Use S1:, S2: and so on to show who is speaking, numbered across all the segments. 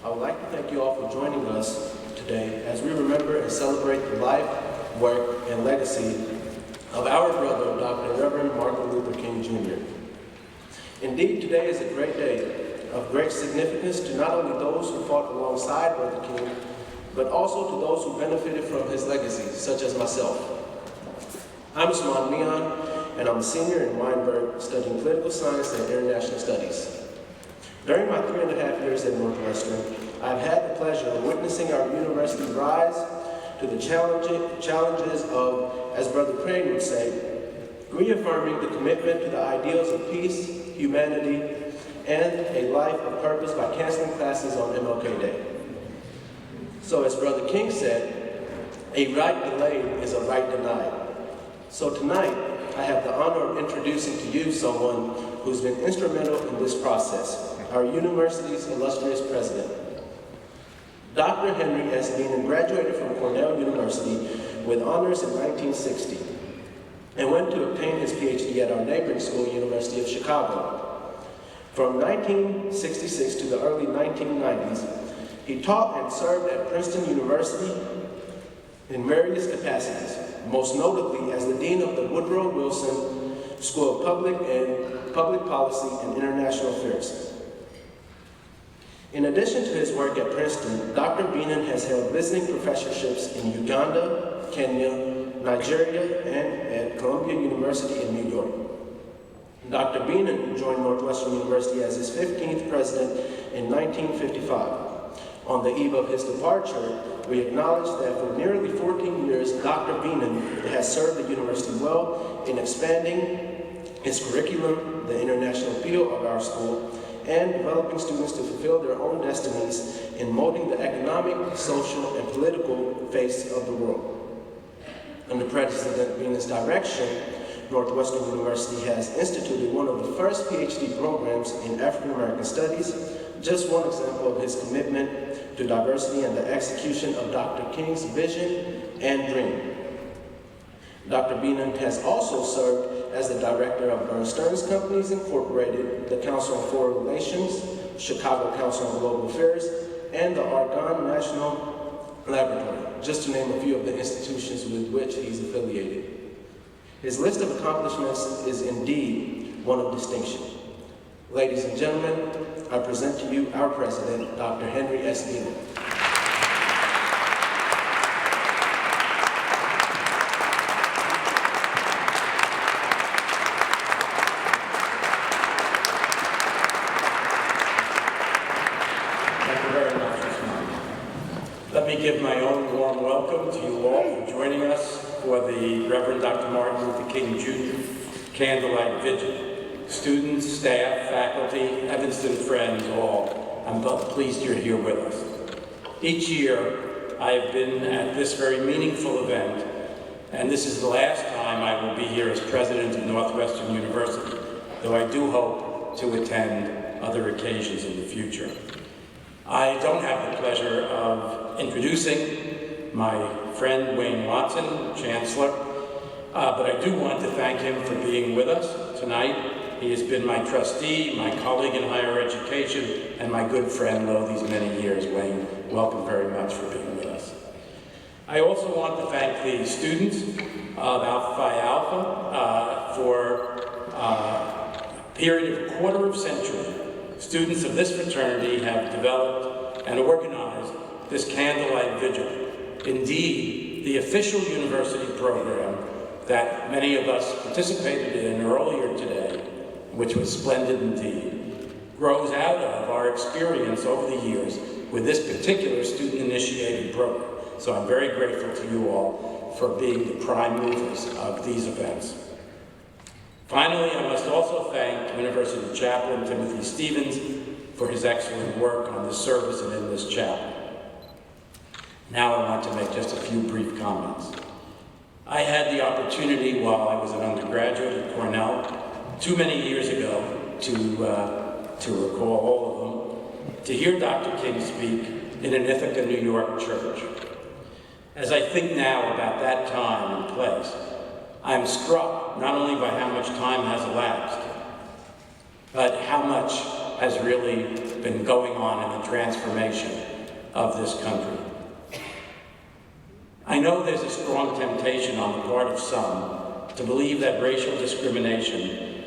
S1: I would like to thank you all for joining us today as we remember and celebrate the life, work, and legacy of our brother, Dr. Reverend Martin Luther King Jr. Indeed, today is a great day of great significance to not only those who fought alongside Brother King, but also to those who benefited from his legacy, such as myself. I'm Usman Mian, and I'm a senior in Weinberg studying political science and international studies. During my 3.5 years at Northwestern, I've had the pleasure of witnessing our university rise to the challenges of, as Brother Crane would say, reaffirming the commitment to the ideals of peace, humanity, and a life of purpose by canceling classes on MLK Day. So as Brother King said, a right delayed is a right denied. So tonight, I have the honor of introducing to you someone who's been instrumental in this process, our university's illustrious president. Dr. Henry S. Bienen graduated from Cornell University with honors in 1960 and went to obtain his PhD at our neighboring school, University of Chicago. From 1966 to the early 1990s, he taught and served at Princeton University in various capacities, most notably as the Dean of the Woodrow Wilson School of Public Policy and International Affairs. In addition to his work at Princeton, Dr. Bienen has held visiting professorships in Uganda, Kenya, Nigeria, and at Columbia University in New York. Dr. Bienen joined Northwestern University as its 15th president in 1955. On the eve of his departure, we acknowledge that for nearly 14 years, Dr. Bienen has served the university well in expanding its curriculum, the international appeal of our school, and developing students to fulfill their own destinies in molding the economic, social, and political face of the world. Under President Bienen's direction, Northwestern University has instituted one of the first PhD programs in African American Studies, just one example of his commitment to diversity and the execution of Dr. King's vision and dream. Dr. Bienen has also served as the director of Ernst Stearns Companies Incorporated, the Council on Foreign Relations, Chicago Council on Global Affairs, and the Argonne National Laboratory, just to name a few of the institutions with which he's affiliated. His list of accomplishments is indeed one of distinction. Ladies and gentlemen, I present to you our president, Dr. Henry S. Bienen.
S2: Thank you very much, Usman. Let me give my own warm welcome to you all for joining us for the Reverend Dr. Martin Luther King Jr. Candlelight Vigil. Students, staff, faculty, Evanston friends, all, I'm pleased you're here with us. Each year, I have been at this very meaningful event, and this is the last time I will be here as president of Northwestern University, though I do hope to attend other occasions in the future. I don't have the pleasure of introducing my friend Wayne Watson, Chancellor, but I do want to thank him for being with us tonight. He has been my trustee, my colleague in higher education, and my good friend lo these many years. Wayne, welcome very much for being with us. I also want to thank the students of Alpha Phi Alpha for a period of a quarter of century. Students of this fraternity have developed and organized this Candlelight Vigil. Indeed, the official university program that many of us participated in earlier today, which was splendid indeed, grows out of our experience over the years with this particular student-initiated program. So I'm very grateful to you all for being the prime movers of these events. Finally, I must also thank University Chaplain Timothy Stevens for his excellent work on this service and in this chapel. Now I want to make just a few brief comments. I had the opportunity while I was an undergraduate at Cornell, too many years ago to recall all of them, to hear Dr. King speak in an Ithaca, New York church. As I think now about that time and place, I am struck not only by how much time has elapsed, but how much has really been going on in the transformation of this country. I know there's a strong temptation on the part of some to believe that racial discrimination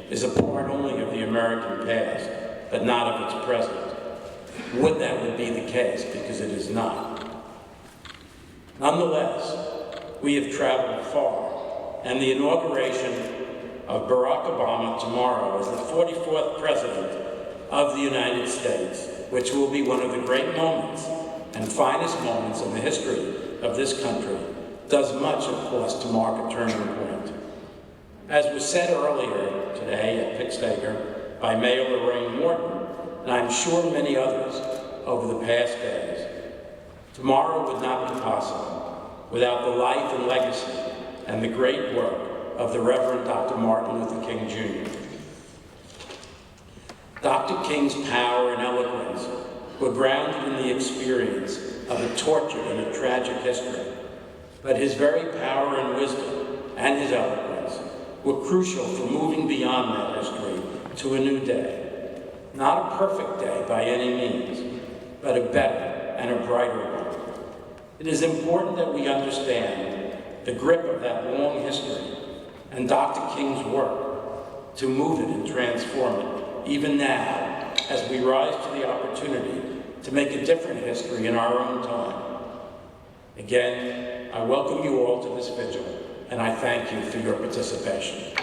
S2: is a part only of the American past, but not of its present. Would that would be the case, because it is not. Nonetheless, we have traveled far, and the inauguration of Barack Obama tomorrow as the 44th President of the United States, which will be one of the great moments and finest moments in the history of this country, does much, of course, to mark a turning point. As was said earlier today at Pickstager by Mayor Lorraine Morton, and I'm sure many others over the past days, tomorrow would not be possible without the life and legacy and the great work of the Reverend Dr. Martin Luther King Jr. Dr. King's power and eloquence were grounded in the experience of a tortured and a tragic history, but his very power and wisdom and his eloquence were crucial for moving beyond that history to a new day. Not a perfect day by any means, but a better and a brighter one. It is important that we understand the grip of that long history and Dr. King's work to move it and transform it, even now, as we rise to the opportunity to make a different history in our own time. Again, I welcome you all to this vigil, and I thank you for your participation.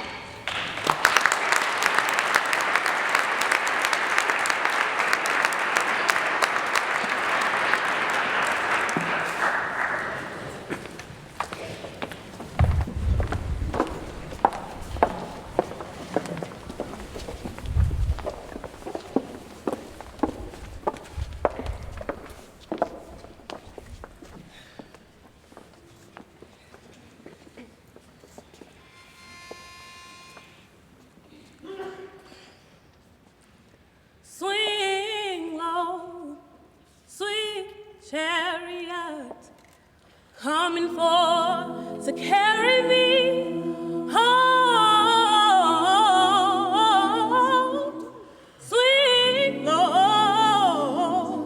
S3: Swing low, sweet chariot, coming forth to carry me home. Swing low,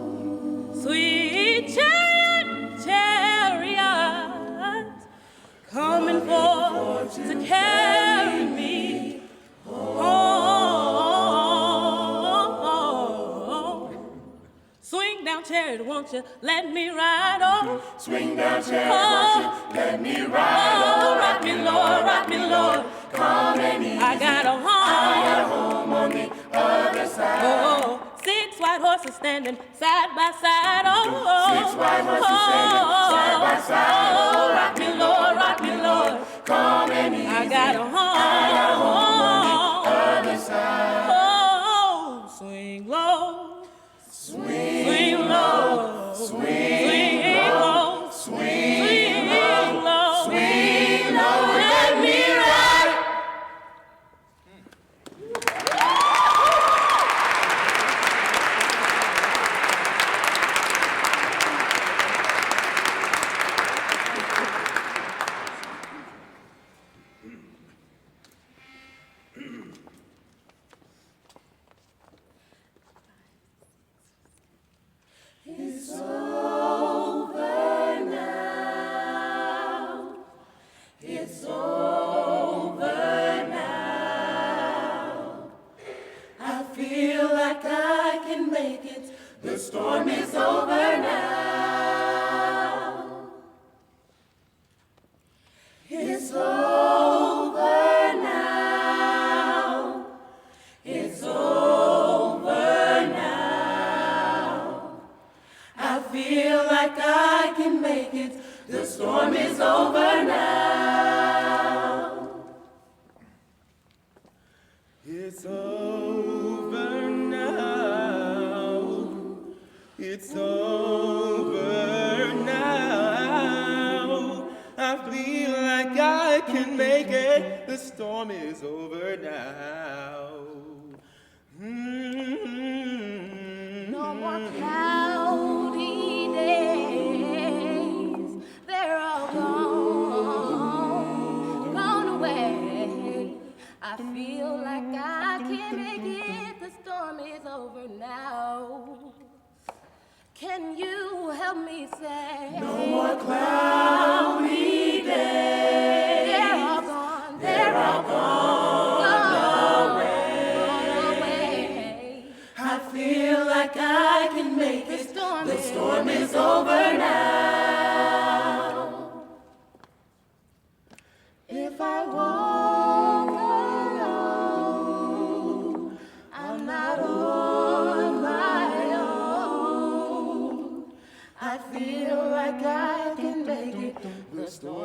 S3: sweet chariot, chariot, coming forth to carry me home. Swing down, chariot, won't you let me ride on?
S4: Swing down, chariot, won't you let me ride on?
S3: Rock me, Lord,
S4: Come and easy.
S3: I got a home.
S4: I got a home on the other side.
S3: Oh, 6 white horses standing side by side. Oh,
S4: 6 white horses standing side by side.
S3: Oh, rock me, Lord,
S4: Come and easy.
S3: I got a home.
S4: I got a home on the other side.
S3: Oh, swing low, swing low, swing low, swing low,
S4: Swing low,
S3: let me ride.
S4: It's over now. It's over now. I feel like I can make it. The storm is over now. It's over now. It's over now. I feel like I can make it. The storm is over now.
S5: It's over now. It's over now. I feel like I can make it. The storm is over now.
S3: No more cloudy days. They're all gone away. I feel like I can make it. The storm is over now.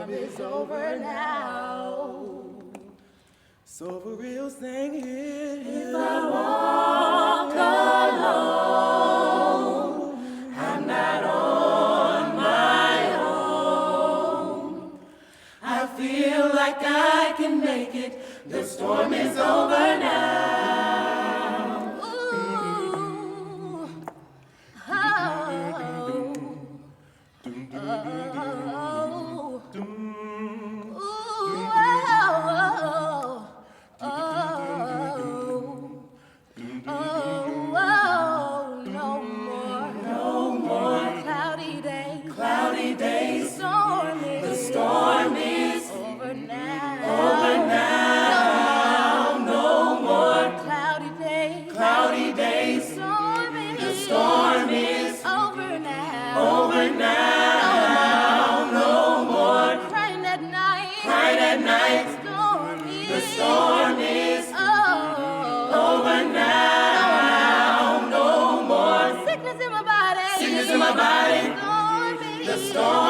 S3: storm is over now.
S5: So for real, sing it.
S3: If I walk alone, I'm not on my own. I feel like I can make it. The storm is over now. Ooh. Oh.
S4: The storm